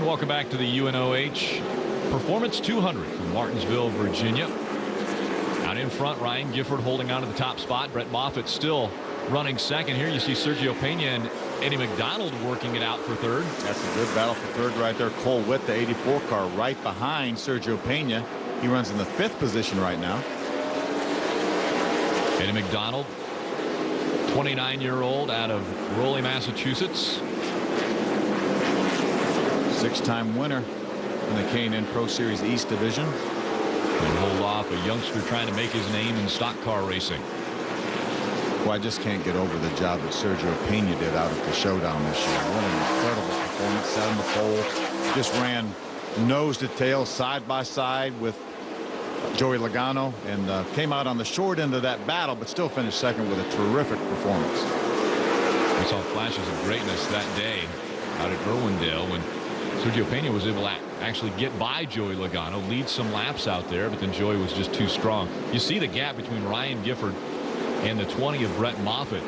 And welcome back to the UNOH Performance 200 from Martinsville, Virginia. Out in front, Ryan Gifford holding on to the top spot. Brett Moffitt still running second. Here you see Sergio Pena and Eddie McDonald working it out for third. That's a good battle for third right there. Cole Witt, the 84 car, right behind Sergio Pena. He runs in the 5th position right now. Eddie McDonald, 29-year-old out of Raleigh, Massachusetts. 6-time winner in the K&N Pro Series East Division. And hold off a youngster trying to make his name in stock car racing. Well, I just can't get over the job that Sergio Pena did out at the showdown this year. What an incredible performance. Sat on the pole, just ran nose to tail, side by side with Joey Logano, and came out on the short end of that battle, but still finished second with a terrific performance. We saw flashes of greatness that day out at Irwindale when Sergio Pena was able to actually get by Joey Logano, lead some laps out there, but then Joey was just too strong. You see the gap between Ryan Gifford and the 20 of Brett Moffitt.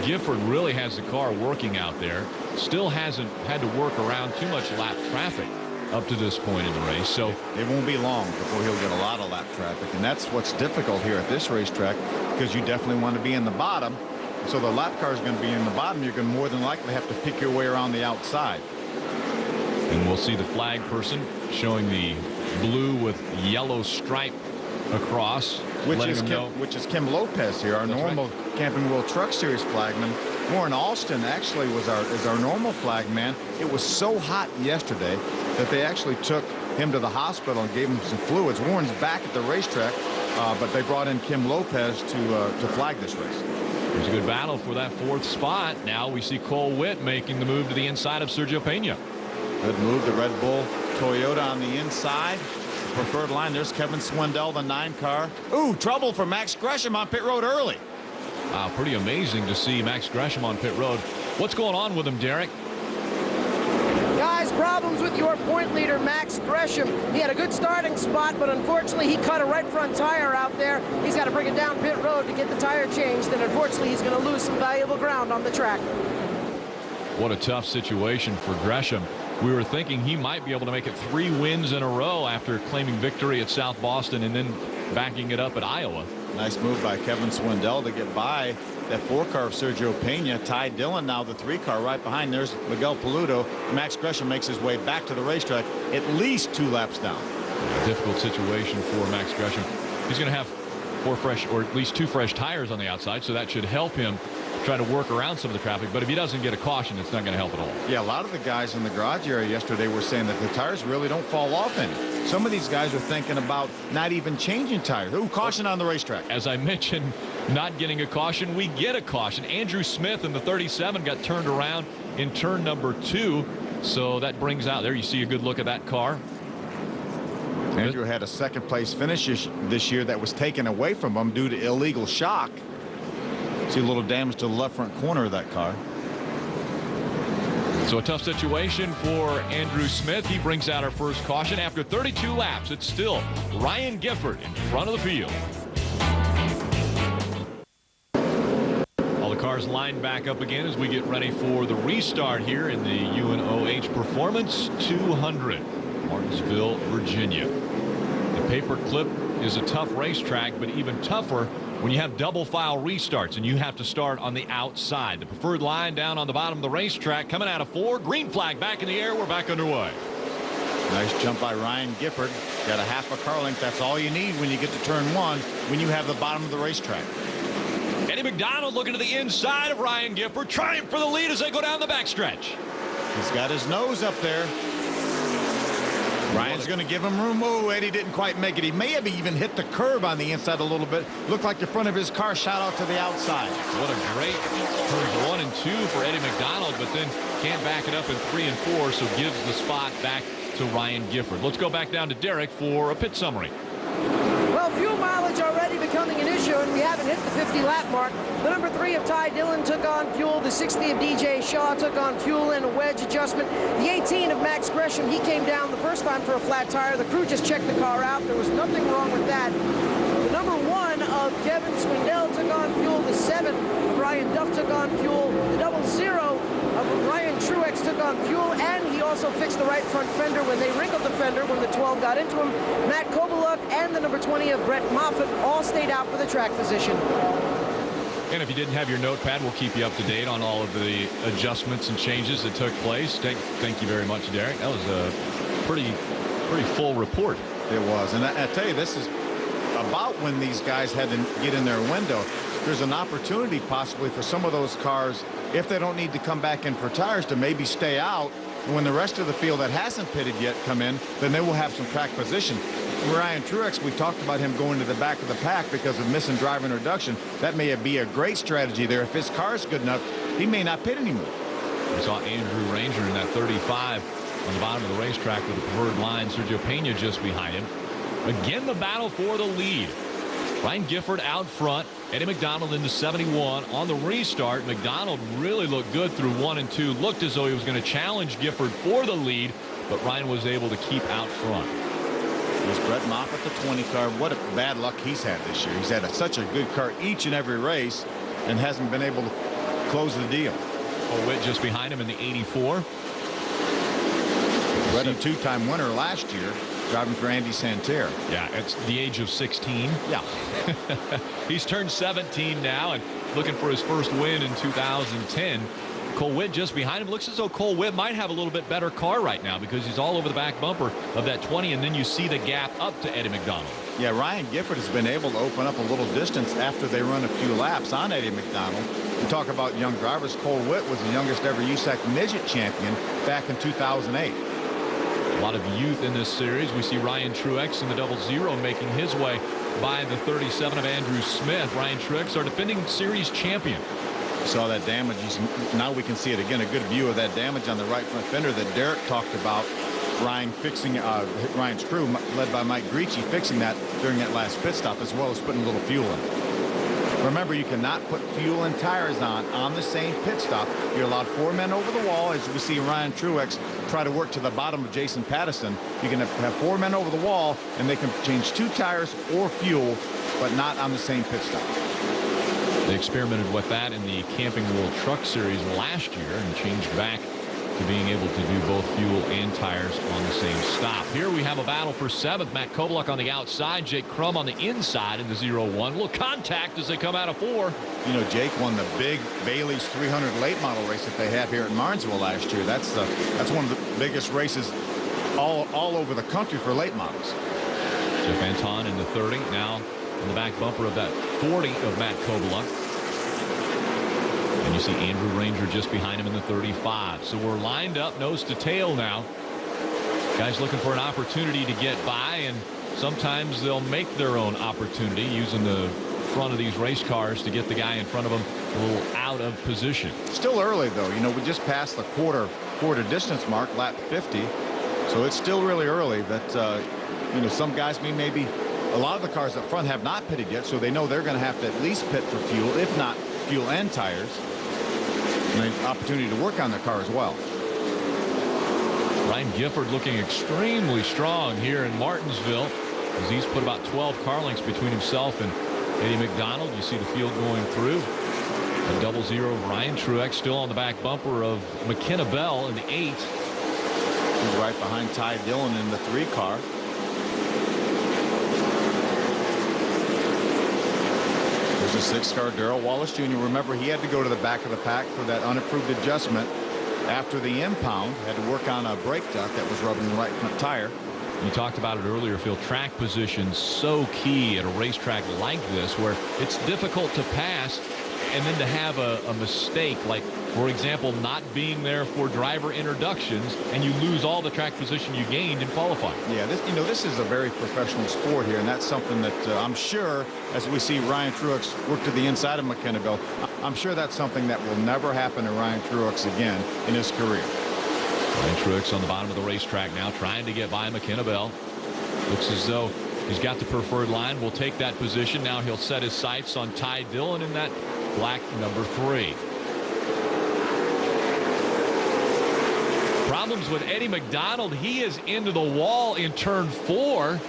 Gifford really has the car working out there. Still hasn't had to work around too much lap traffic up to this point in the race. So it won't be long before he'll get a lot of lap traffic. And that's what's difficult here at this racetrack, because you definitely want to be in the bottom. So the lap car is going to be in the bottom. You're going to more than likely have to pick your way around the outside. And we'll see the flag person showing the blue with yellow stripe across, which is Kim Lopez here, our normal Camping World Truck Series flagman. Warren Alston actually is our normal flagman. It was so hot yesterday that they actually took him to the hospital and gave him some fluids. Warren's back at the racetrack, but they brought in Kim Lopez to flag this race. There's a good battle for that 4th spot. Now we see Cole Witt making the move to the inside of Sergio Pena. Good move, the Red Bull Toyota on the inside. Preferred line. There's Kevin Swindell, the 9 car. Ooh, trouble for Max Gresham on pit road early. Wow, pretty amazing to see Max Gresham on pit road. What's going on with him, Derek? Guys, problems with your point leader, Max Gresham. He had a good starting spot, but unfortunately he cut a right front tire out there. He's got to bring it down pit road to get the tire changed, and unfortunately he's going to lose some valuable ground on the track. What a tough situation for Gresham. We were thinking he might be able to make it 3 wins in a row after claiming victory at South Boston and then backing it up at Iowa. Nice move by Kevin Swindell to get by that 4 car of Sergio Pena. Ty Dillon now the 3 car right behind. There's Miguel Paludo. Max Gresham makes his way back to the racetrack, at least 2 laps down. A difficult situation for Max Gresham. He's going to have 4 fresh, or at least 2 fresh tires on the outside, so that should help him try to work around some of the traffic. But if he doesn't get a caution, it's not going to help at all. Yeah, a lot of the guys in the garage area yesterday were saying that the tires really don't fall off any. Some of these guys are thinking about not even changing tires. Ooh, caution on the racetrack. As I mentioned, not getting a caution, we get a caution. Andrew Smith in the 37 got turned around in turn number 2. So that brings out, there you see a good look at that car. Andrew had a 2nd place finish this year that was taken away from him due to illegal shock. See a little damage to the left front corner of that car. So a tough situation for Andrew Smith. He brings out our first caution. After 32 laps, it's still Ryan Gifford in front of the field. All the cars lined back up again as we get ready for the restart here in the UNOH Performance 200, Martinsville, Virginia. The paperclip is a tough racetrack, but even tougher when you have double file restarts and you have to start on the outside. The preferred line down on the bottom of the racetrack coming out of 4. Green flag back in the air. We're back underway. Nice jump by Ryan Gifford. Got a half a car length. That's all you need when you get to turn 1, when you have the bottom of the racetrack. Eddie McDonald looking to the inside of Ryan Gifford, trying for the lead as they go down the backstretch. He's got his nose up there. Ryan's going to give him room. Oh, Eddie didn't quite make it. He may have even hit the curb on the inside a little bit. Looked like the front of his car shot out to the outside. What a great turns 1 and 2 for Eddie McDonald, but then can't back it up in 3 and 4, so gives the spot back to Ryan Gifford. Let's go back down to Derek for a pit summary. Well, fuel mileage already becoming an issue, and we haven't hit the 50 lap mark. The number 3 of Ty Dillon took on fuel. The 60 of DJ Shaw took on fuel and a wedge adjustment. The 18 of Max Gresham, he came down the first time for a flat tire. The crew just checked the car out. There was nothing wrong with that. The number 1 of Kevin Swindell took on fuel. The 7 of Ryan Duff took on fuel. The 00 of Ryan Truex took on fuel, and he also also fixed the right front fender when they wrinkled the fender when the 12 got into him. Matt Kobaluk and the number 20 of Brett Moffitt all stayed out for the track position. And if you didn't have your notepad, we'll keep you up to date on all of the adjustments and changes that took place. Thank you very much, Derek. That was a pretty full report. It was. And I tell you, this is about when these guys had to get in their window. There's an opportunity possibly for some of those cars, if they don't need to come back in for tires, to maybe stay out. And when the rest of the field that hasn't pitted yet come in, then they will have some track position. Ryan Truex, we talked about him going to the back of the pack because of missing driver introduction. That may be a great strategy there. If his car is good enough, he may not pit anymore. We saw Andrew Ranger in that 35 on the bottom of the racetrack with the preferred line. Sergio Pena just behind him. Again, the battle for the lead. Ryan Gifford out front. Eddie McDonald into 71. On the restart, McDonald really looked good through 1 and 2. Looked as though he was going to challenge Gifford for the lead, but Ryan was able to keep out front. There's Brett Moffitt, the 20 car. What a bad luck he's had this year. He's had such a good car each and every race and hasn't been able to close the deal. Witt just behind him in the 84. Brett, a two-time winner last year, driving for Andy Santerre. Yeah, at the age of 16. Yeah. He's turned 17 now and looking for his first win in 2010. Cole Witt just behind him. Looks as though Cole Witt might have a little bit better car right now because he's all over the back bumper of that 20, and then you see the gap up to Eddie McDonald. Yeah, Ryan Gifford has been able to open up a little distance after they run a few laps on Eddie McDonald. We talk about young drivers. Cole Witt was the youngest ever USAC midget champion back in 2008. A lot of youth in this series. We see Ryan Truex in the 00 making his way by the 37 of Andrew Smith. Ryan Truex, our defending series champion. Saw that damage. Now we can see it again. A good view of that damage on the right front fender that Derek talked about. Ryan fixing Ryan's crew, led by Mike Gricci, fixing that during that last pit stop, as well as putting a little fuel in. Remember, you cannot put fuel and tires on the same pit stop. You're allowed 4 men over the wall, as we see Ryan Truex try to work to the bottom of Jason Pattison. You can have 4 men over the wall, and they can change 2 tires or fuel, but not on the same pit stop. They experimented with that in the Camping World Truck Series last year and changed back to being able to do both fuel and tires on the same stop. Here we have a battle for 7th. Matt Kobaluk on the outside, Jake Crum on the inside in the 0-1. A little contact as they come out of 4. You know, Jake won the big Bailey's 300 late model race that they have here at Martinsville last year. That's one of the biggest races all over the country for late models. Jeff Anton in the 30 now on the back bumper of that 40 of Matt Kobaluk. And you see Andrew Ranger just behind him in the 35. So we're lined up nose to tail now. Guys looking for an opportunity to get by, and sometimes they'll make their own opportunity using the front of these race cars to get the guy in front of them a little out of position. Still early, though. You know, we just passed the quarter distance mark, lap 50. So it's still really early, but you know, some guys maybe a lot of the cars up front have not pitted yet, so they know they're going to have to at least pit for fuel, if not fuel and tires. And an opportunity to work on their car as well. Ryan Gifford looking extremely strong here in Martinsville as he's put about 12 car lengths between himself and Eddie McDonald. You see the field going through. A 00 of Ryan Truex still on the back bumper of McKenna Bell in the 8. He's right behind Ty Dillon in the 3 car. There's a 6 car Darrell Wallace Jr. Remember, he had to go to the back of the pack for that unapproved adjustment after the impound. Had to work on a brake duct that was rubbing the right front tire. You talked about it earlier, Phil. Track position so key at a racetrack like this, where it's difficult to pass and then to have a mistake, like, for example, not being there for driver introductions, and you lose all the track position you gained in qualifying. Yeah, this is a very professional sport here, and that's something that I'm sure, as we see Ryan Truex work to the inside of McKenna Bell, I'm sure that's something that will never happen to Ryan Truex again in his career. Ryan Truex on the bottom of the racetrack now, trying to get by McKenna Bell. Looks as though he's got the preferred line. Will take that position. Now he'll set his sights on Ty Dillon in that black number 3. Problems with Eddie McDonald. He is into the wall in turn 4.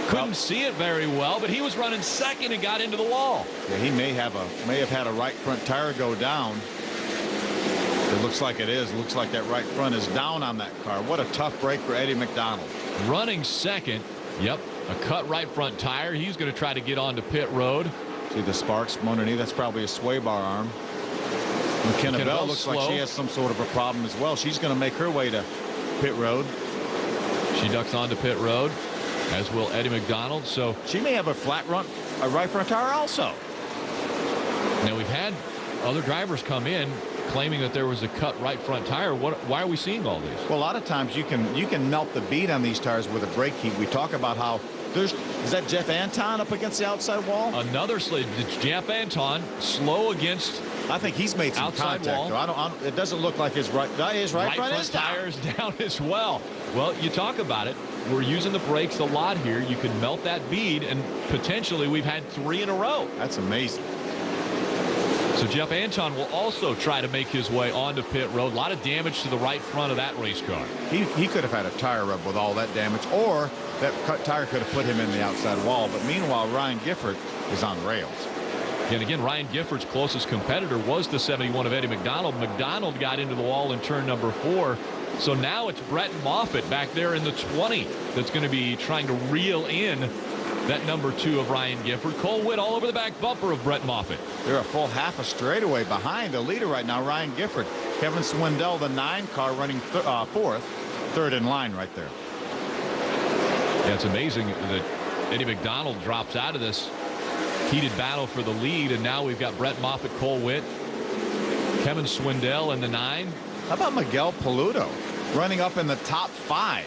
Couldn't see it very well, but he was running second and got into the wall. Yeah, he may have had a right front tire go down. It looks like it is. Looks like that right front is down on that car. What a tough break for Eddie McDonald. Running second. Yep, a cut right front tire. He's going to try to get onto pit road. See the sparks from underneath. That's probably a sway bar arm. McKenna Bell looks slow. like she has some sort of a problem as well. She's going to make her way to pit road. She ducks onto pit road, as will Eddie McDonald. So she may have a right front tire also. Now we've had other drivers come in claiming that there was a cut right front tire. Why are we seeing all these? Well, a lot of times you can melt the bead on these tires with a brake heat. We talk about how is that Jeff Anton up against the outside wall? Another slid. It's Jeff Anton slow against. I think he's made some outside contact. wall. It doesn't look like his right front tires down as well. Well, you talk about it. We're using the brakes a lot here. You can melt that bead, and potentially we've had 3 in a row. That's amazing. So Jeff Anton will also try to make his way onto pit road. A lot of damage to the right front of that race car. He could have had a tire rub with all that damage, or that cut tire could have put him in the outside wall. But meanwhile, Ryan Gifford is on rails. And again, Ryan Gifford's closest competitor was the 71 of Eddie McDonald. McDonald got into the wall in turn number 4. So now it's Brett Moffitt back there in the 20 that's going to be trying to reel in that number 2 of Ryan Gifford. Cole Witt all over the back bumper of Brett Moffitt. They're a full half a straightaway behind the leader right now, Ryan Gifford. Kevin Swindell, the 9 car, running 4th, 3rd in line right there. Yeah, it's amazing that Eddie McDonald drops out of this heated battle for the lead, and now we've got Brett Moffitt, Cole Witt, Kevin Swindell in the 9. How about Miguel Paludo running up in the top 5?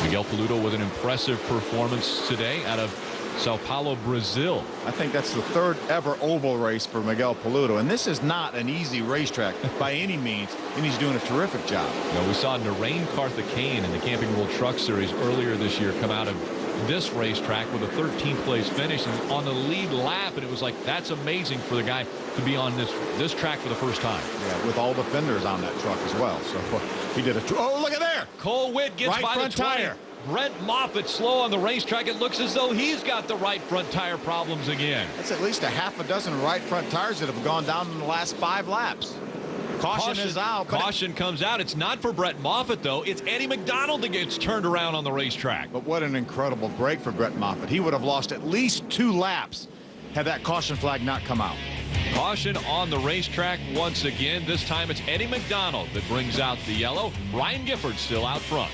Miguel Paludo with an impressive performance today out of Sao Paulo, Brazil. I think that's the 3rd ever oval race for Miguel Paludo, and this is not an easy racetrack by any means, and he's doing a terrific job. We saw Narain Karthikeyan in the Camping World Truck Series earlier this year come out of this racetrack with a 13th place finish and on the lead lap, and it was like, that's amazing for the guy to be on this track for the first time. Yeah, with all the fenders on that truck as well. So he did oh, look at there. Cole Witt gets right by front the 20. tire. Brett Moffitt slow on the racetrack. It looks as though he's got the right front tire problems again. That's at least a half a dozen right front tires that have gone down in the last 5 laps. Caution is out. Caution comes out. It's not for Brett Moffitt, though. It's Eddie McDonald that gets turned around on the racetrack. But what an incredible break for Brett Moffitt. He would have lost at least 2 laps had that caution flag not come out. Caution on the racetrack once again. This time it's Eddie McDonald that brings out the yellow. Ryan Gifford still out front.